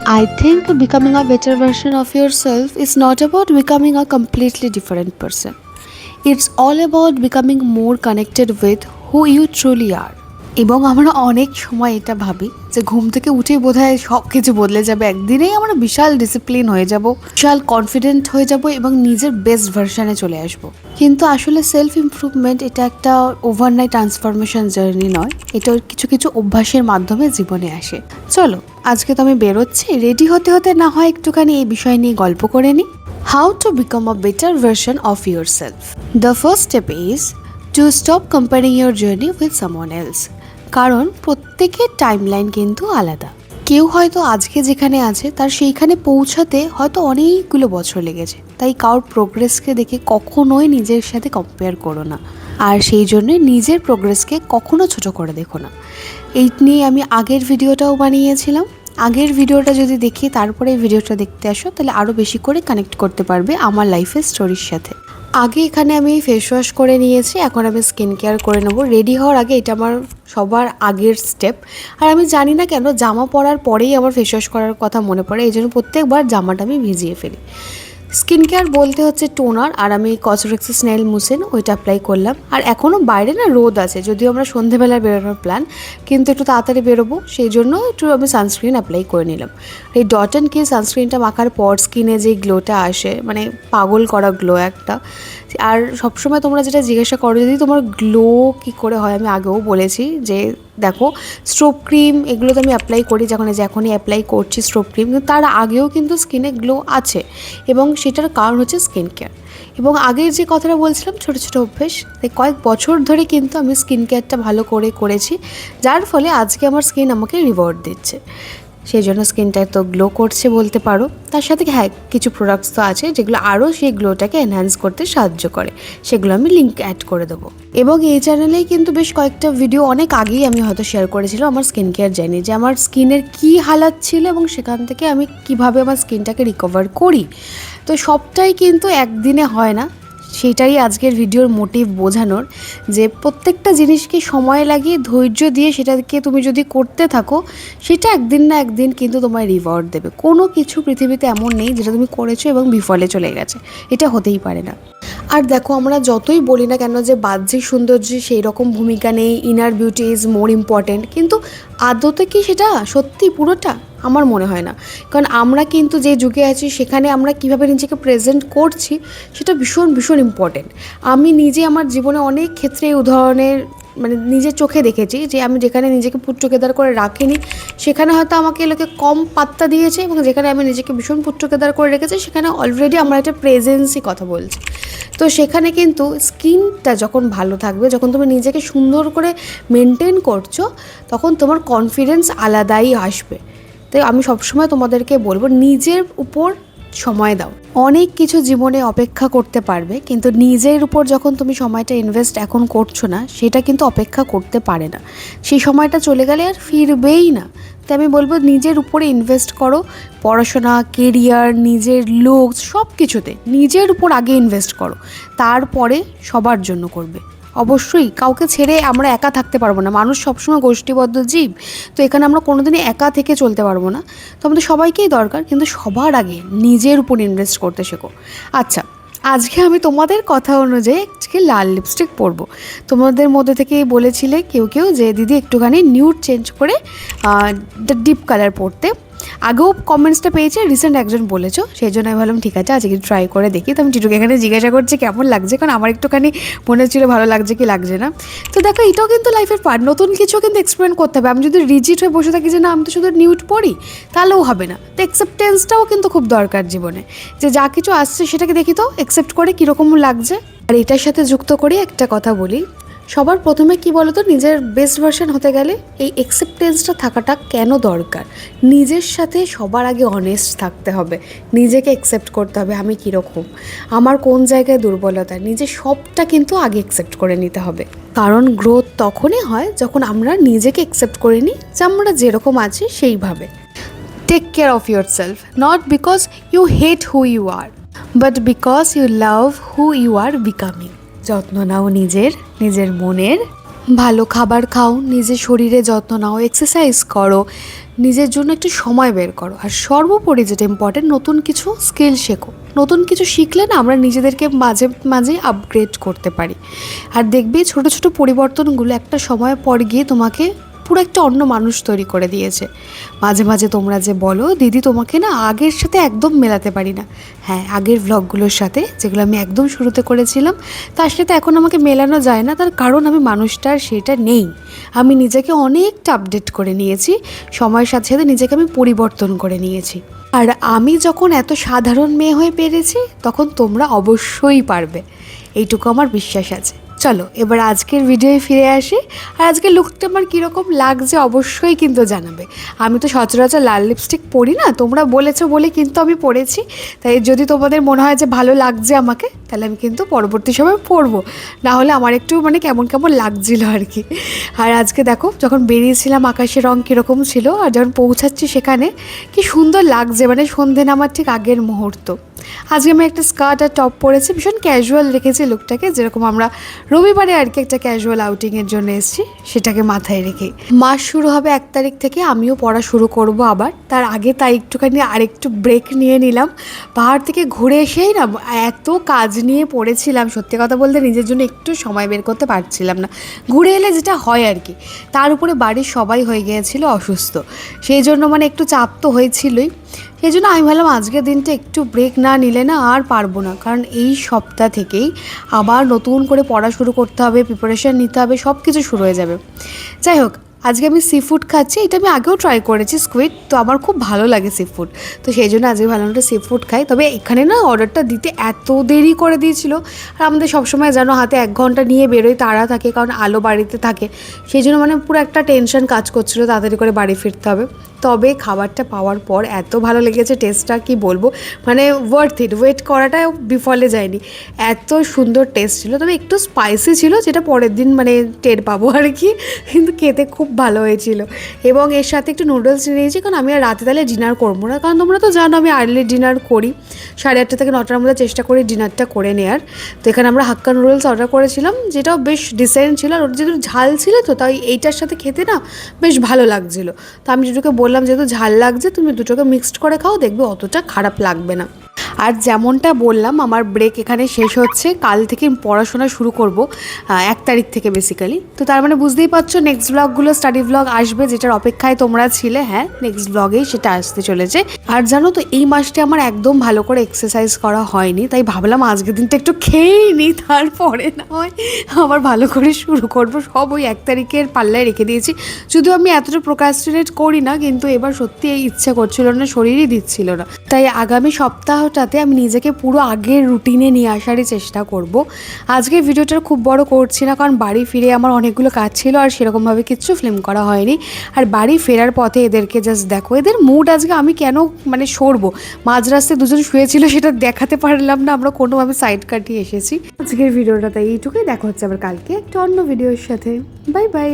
I think becoming a better version of yourself is not about becoming a completely different person. It's all about becoming more connected with who you truly are. এবং আমরা অনেক সময় এটা ভাবি যে ঘুম থেকে উঠেই বোধহয় সব কিছু বদলে যাবে, একদিনেই আমরা বিশাল ডিসিপ্লিন হয়ে যাব, বিশাল কনফিডেন্ট হয়ে যাব এবং নিজের বেস্ট ভার্সনে চলে আসব। কিন্তু আসলে সেলফ ইমপ্রুভমেন্ট এটা একটা ওভারনাইট ট্রান্সফরমেশন জার্নি নয়, এটা কিছু কিছু অভ্যাসের মাধ্যমে জীবনে আসে। চলো, আজকে তো আমি বেরোচ্ছি, রেডি হতে হতে না হয় একটুখানি এই বিষয় নিয়ে গল্প করে নিই। How to become a better version of your self. The first step is to stop comparing your journey with someone else. কারণ প্রত্যেকের টাইমলাইন কিন্তু আলাদা। কেউ হয়তো আজকে যেখানে আছে তার সেইখানে পৌঁছাতে হয়তো অনেকগুলো বছর লেগেছে, তাই কারোর প্রোগ্রেসকে দেখে কখনোই নিজের সাথে কম্পেয়ার করো না, আর সেই জন্যে নিজের প্রোগ্রেসকে কখনো ছোট করে দেখো না। এই নিয়ে আমি আগের ভিডিওটাও বানিয়েছিলাম। আগের ভিডিওটা যদি দেখি তারপরে এই ভিডিওটা দেখতে আসো, তাহলে আরও বেশি করে কানেক্ট করতে পারবে আমার লাইফের স্টোরির সাথে। আগে এখানে আমি ফেস ওয়াশ করে নিয়েছি, এখন আমি স্কিন কেয়ার করে নেবো। রেডি হওয়ার আগে এটা আমার সবার আগের স্টেপ। আর আমি জানি না কেন জামা পরার পরেই আমার ফেস ওয়াশ করার কথা মনে পড়ে, এই জন্য প্রত্যেকবার জামাটা আমি ভিজিয়ে ফেলি। স্কিন কেয়ার বলতে হচ্ছে টোনার, আর আমি কসরেক্সের স্নেল মুসিন ওইটা অ্যাপ্লাই করলাম। আর এখনও বাইরে না রোদ আছে, যদিও আমরা সন্ধেবেলায় বেরোনোর প্ল্যান, কিন্তু একটু তাড়াতাড়ি বেরোবো সেই জন্য একটু আমি সানস্ক্রিন অ্যাপ্লাই করে নিলাম। এই ডট অ্যান্ড কি সানস্ক্রিনটা মাখার পর স্কিনে যে গ্লোটা আসে, মানে পাগল করা গ্লো একটা। আর সবসময় তোমরা যেটা জিজ্ঞাসা করো যদি তোমার গ্লো কী করে হয়, আমি আগেও বলেছি যে দেখো স্ট্রোব ক্রিম এগুলো তো আমি অ্যাপ্লাই করি, যখনই অ্যাপ্লাই করছি স্ট্রোব ক্রিম, কিন্তু তার আগেও কিন্তু স্কিনে গ্লো আছে, এবং সেটার কারণ হচ্ছে স্কিন কেয়ার। এবং আগের যে কথাটা বলছিলাম ছোটো ছোটো অভ্যেস, তাই কয়েক বছর ধরে কিন্তু আমি স্কিন কেয়ারটা ভালো করে করেছি, যার ফলে আজকে আমার স্কিন আমাকে রিওয়ার্ড দিচ্ছে। সেই জন্য স্কিনটা এত গ্লো করছে বলতে পারো। তার সাথে হ্যাঁ, কিছু প্রোডাক্টস তো আছে যেগুলো আরও সেই গ্লোটাকে এনহ্যান্স করতে সাহায্য করে, সেগুলো আমি লিঙ্ক অ্যাড করে দেবো। এবং এই চ্যানেলেই কিন্তু বেশ কয়েকটা ভিডিও অনেক আগেই আমি হয়তো শেয়ার করেছিলাম আমার স্কিন কেয়ার জার্নি, যে আমার স্কিনের কী হালাত ছিল এবং সেখান থেকে আমি কিভাবে আমার স্কিনটাকে রিকভার করি। তো সবটাই কিন্তু একদিনে হয় না, সেটাই আজকের ভিডিওর মোটিভ বোঝানোর, যে প্রত্যেকটা জিনিসকে সময় লাগিয়ে ধৈর্য দিয়ে সেটাকে তুমি যদি করতে থাকো, সেটা একদিন না একদিন কিন্তু তোমায় রিওয়ার্ড দেবে। কোনো কিছু পৃথিবীতে এমন নেই যেটা তুমি করেছো এবং বিফলে চলে গেছে, এটা হতেই পারে না। আর দেখো, আমরা যতই বলি না কেন যে বাহ্যিক সৌন্দর্যে সেই রকম ভূমিকা নেই, inner beauty is more important, কিন্তু আদতে কি সেটা সত্যি পুরোটা? আমার মনে হয় না। কারণ আমরা কিন্তু যে যুগে আছি সেখানে আমরা কীভাবে নিজেকে প্রেজেন্ট করছি সেটা ভীষণ ভীষণ ইম্পর্ট্যান্ট। আমি নিজে আমার জীবনে অনেক ক্ষেত্রে এই উদাহরণের নিজের চোখে দেখেছি যে আমি যেখানে নিজেকে পুট টুগেদার করে রাখিনি সেখানে হয়তো আমাকে লোকে কম পাত্তা দিয়েছে, এবং যেখানে আমি নিজেকে ভীষণ পুট টুগেদার করে রেখেছি সেখানে অলরেডি আমার একটা প্রেজেন্সই কথা বলছে। তো সেখানে কিন্তু স্কিনটা যখন ভালো থাকবে, যখন তুমি নিজেকে সুন্দর করে মেনটেন করছো, তখন তোমার কনফিডেন্স আলাদাই আসবে। তাই আমি সবসময় তোমাদেরকে বলবো নিজের উপর সময় দাও। অনেক কিছু জীবনে অপেক্ষা করতে পারবে, কিন্তু নিজের উপর যখন তুমি সময়টা ইনভেস্ট এখন করছো না, সেটা কিন্তু অপেক্ষা করতে পারে না। সেই সময়টা চলে গেলে আর ফিরবেই না। তাই আমি বলবো নিজের উপরে ইনভেস্ট করো, পড়াশোনা, কেরিয়ার, নিজের লুকস সব কিছুতে নিজের উপর আগে ইনভেস্ট করো, তারপরে সবার জন্য করবে। অবশ্যই কাউকে ছেড়ে আমরা একা থাকতে পারবো না, মানুষ সবসময় গোষ্ঠীবদ্ধ জীব, তো এখানে আমরা কোনোদিনই একা থেকে চলতে পারবো না। তো আমাদের সবাইকেই দরকার, কিন্তু সবার আগে নিজের উপর ইনভেস্ট করতে শেখো। আচ্ছা, আজকে আমি তোমাদের কথা অনুযায়ী আজকে লাল লিপস্টিক পরবো। তোমাদের মধ্যে থেকেই বলেছিলে কেউ কেউ যে দিদি একটুখানি নিউড চেঞ্জ করে ডিপ কালার পরতে। আগেও কমেন্টসটা পেয়েছে, রিসেন্ট একজন বলেছো, সেই জন্য আমি ভাবলাম ঠিক আছে আজকে ট্রাই করে দেখি। তো আমি টিটুকে এখানে জিজ্ঞাসা করছি কেমন লাগছে, কারণ আমার একটুখানি মনে হচ্ছিলো ভালো লাগছে কি লাগছে না। তো দেখো, এটাও কিন্তু লাইফের পার্ট, নতুন কিছু কিন্তু এক্সপেরিমেন্ট করতে হবে। আমি যদি রিজিড হয়ে বসে থাকি যে না আমি তো শুধু নিউড পড়ি, তাহলেও হবে না। তো অ্যাকসেপ্টেন্সটাও কিন্তু খুব দরকার জীবনে, যে যা কিছু আসছে সেটাকে দেখি তো অ্যাকসেপ্ট করে কীরকম লাগছে। আর এটার সাথে যুক্ত করে একটা কথা বলি, সবার প্রথমে কি বলো তো, নিজের বেস্ট ভার্সন হতে গেলে এই অ্যাকসেপ্টেন্সটা থাকাটা কেন দরকার? নিজের সাথে সবার আগে অনেস্ট থাকতে হবে, নিজেকে অ্যাকসেপ্ট করতে হবে আমি কীরকম, আমার কোন জায়গায় দুর্বলতা, নিজের সবটা কিন্তু আগে অ্যাকসেপ্ট করে নিতে হবে। কারণ গ্রোথ তখনই হয় যখন আমরা নিজেকে অ্যাকসেপ্ট করে নিই যে আমরা যেরকম আছি সেইভাবে। Take care of yourself, not because you hate who you are, but because you love who you are becoming. যত্ন নাও নিজের মনের, ভালো খাবার খাও, নিজের শরীরে যত্ন নাও, এক্সারসাইজ করো, নিজের জন্য একটু সময় বের করো, আর সর্বোপরি যেটা ইম্পর্টেন্ট, নতুন কিছু স্কিল শেখো। নতুন কিছু শিখলে না আমরা নিজেদেরকে মাঝে মাঝে আপগ্রেড করতে পারি। আর দেখবে ছোট ছোট পরিবর্তনগুলো একটা সময় পর গিয়ে তোমাকে পুরো একটা অন্য মানুষ তৈরি করে দিয়েছে। মাঝে মাঝে তোমরা যে বলো দিদি তোমাকে না আগের সাথে একদম মেলাতে পারি না, হ্যাঁ আগের ভ্লগগুলোর সাথে যেগুলো আমি একদম শুরুতে করেছিলাম তার সাথে এখন আমাকে মেলানো যায় না, তার কারণ আমি মানুষটার সেটা নেই। আমি নিজেকে অনেকটা আপডেট করে নিয়েছি, সময়ের সাথে সাথে নিজেকে আমি পরিবর্তন করে নিয়েছি। আর আমি যখন এত সাধারণ মেয়ে হয়ে পেরেছি তখন তোমরা অবশ্যই পারবে, এইটুকু আমার বিশ্বাস আছে। চলো এবার আজকের ভিডিওয়ে ফিরে আসি। আর আজকের লুকটা আমার কীরকম লাগছে অবশ্যই কিন্তু জানাবে। আমি তো সচরাচর লাল লিপস্টিক পরি না, তোমরা বলেছো বলে কিন্তু আমি পরেছি। তাই যদি তোমাদের মনে হয় যে ভালো লাগছে আমাকে, তাহলে আমি কিন্তু পরবর্তী সময় পরবো, না হলে আমার একটু মানে কেমন কেমন লাগছিল আর কি। আর আজকে দেখো যখন বেরিয়েছিলাম আকাশের রং কীরকম ছিল, আর যখন পৌঁছাচ্ছি সেখানে কি সুন্দর লাগছে, মানে সন্ধে নামার ঠিক আগের মুহূর্ত। আজকে আমি একটা স্কার্ট আর টপ পরেছি, ভীষণ ক্যাজুয়াল রেখেছি লুকটাকে, যেরকম আমরা রবিবারে আর কি একটা ক্যাজুয়াল আউটিংয়ের জন্য এসেছি সেটাকে মাথায় রেখে। মাস শুরু হবে 1 তারিখ থেকে, আমিও পড়া শুরু করব আবার। তার আগে তাই একটুখানি আরেকটু ব্রেক নিয়ে নিলাম। পাহাড় থেকে ঘুরে এসেই না এত কাজ নিয়ে পড়েছিলাম, সত্যি কথা বলতে নিজের জন্য একটু সময় বের করতে পারছিলাম না। ঘুরে এলে যেটা হয় আর কি, তার উপরে বাড়ির সবাই হয়ে গিয়েছিল অসুস্থ, সেই জন্য মানে একটু চাপ তো হয়েছিলই। সেই জন্য আমি ভাবলাম আজকের দিনটা একটু ব্রেক না নিলে না আর পারবো না, কারণ এই সপ্তাহ থেকেই আবার নতুন করে পড়া শুরু করতে হবে, প্রিপারেশান নিতে হবে, সব কিছু শুরু হয়ে যাবে। যাই হোক, আজকে আমি সি ফুড খাচ্ছি, এটা আমি আগেও ট্রাই করেছি স্কুইড, তো আমার খুব ভালো লাগে সি ফুড, তো সেই জন্য আজকে ভালো একটা সি ফুড খাই। তবে এখানে না অর্ডারটা দিতে এত দেরি করে দিয়েছিল, আর আমাদের সবসময় যেন হাতে 1 ঘন্টা নিয়ে বেরোই, তাড়া থাকে, কারণ আলো বাড়িতে থাকে, সেই জন্য মানে পুরো একটা টেনশন কাজ করছিলো তাড়াতাড়ি করে বাড়ি ফিরতে হবে। তবে খাবারটা পাওয়ার পর এত ভালো লেগেছে, টেস্টটা কি বলবো, মানে ওয়ার্থ ইট, ওয়েট করাটা বিফলে যায়নি, এত সুন্দর টেস্ট ছিল। তবে একটু স্পাইসি ছিল, যেটা পরের দিন মানে টের পাবো আর কি, কিন্তু খেতে খুব ভালো হয়েছিল। এবং এর সাথে একটু নুডলস নিয়েছি, কারণ আমি আর রাতে তাহলে ডিনার করবো না, কারণ তোমরা তো জানো আমি আর্লি ডিনার করি, 8:30 থেকে 9টার মধ্যে চেষ্টা করি ডিনারটা করে নেওয়ার। তো এখানে আমরা হাক্কা নুডলস অর্ডার করেছিলাম, যেটাও বেশ ডিসেন্ট ছিল, আর ওটা যেহেতু ঝাল ছিল তো তাই এইটার সাথে খেতে না বেশ ভালো লাগছিলো। তো আমি দুটোকে বললাম যেহেতু ঝাল লাগছে তুমি দুটোকে মিক্সড করে খাও, দেখবে অতটা খারাপ লাগবে না। আর যেমনটা বললাম আমার ব্রেক এখানে শেষ হচ্ছে, কাল থেকে পড়াশোনা শুরু করব 1 তারিখ থেকে বেসিক্যালি। তো তার মানে বুঝতেই পারছো নেক্সট ব্লগগুলো স্টাডি ব্লগ আসবে, যেটার অপেক্ষায় তোমরা ছিলে। হ্যাঁ নেক্সট ব্লগেই সেটা আসতে চলেছে। আর জানো তো এই মাসটা আমার একদম ভালো করে এক্সারসাইজ করা হয়নি, তাই ভাবলাম আজকের দিনটা একটু খেয়েই নিই, তারপরে না হয় আবার ভালো করে শুরু করব। সব ওই 1 তারিখের পাল্লায় রেখে দিয়েছি, যদিও আমি এতটা প্রোক্রাস্টিনেট করি না, কিন্তু এবার সত্যি এই ইচ্ছা করছিল না, শরীরই দিচ্ছিল না। তাই আগামী সপ্তাহটাতে আমি নিজেকে পুরো আগের রুটিনে নিয়ে আসারই চেষ্টা করব। আজকে ভিডিওটা খুব বড় করছি না, কারণ বাড়ি ফিরে আমার অনেকগুলো কাজ ছিল, আর সেরকমভাবে কিচ্ছু ফিল্ম করা হয়নি। আর বাড়ি ফেরার পথে এদেরকে জাস্ট দেখো, এদের মুড আজকে আমি কেন মানে সরবো, মাঝ রাস্তায় দুজন শুয়েছিল সেটা দেখাতে পারলাম না, আমরা কোনোভাবে সাইড কাটিয়ে এসেছি। আজকের ভিডিওটা তাই এইটুকুই, দেখা হচ্ছে আবার কালকে একটা অন্য ভিডিওর সাথে। Bye bye.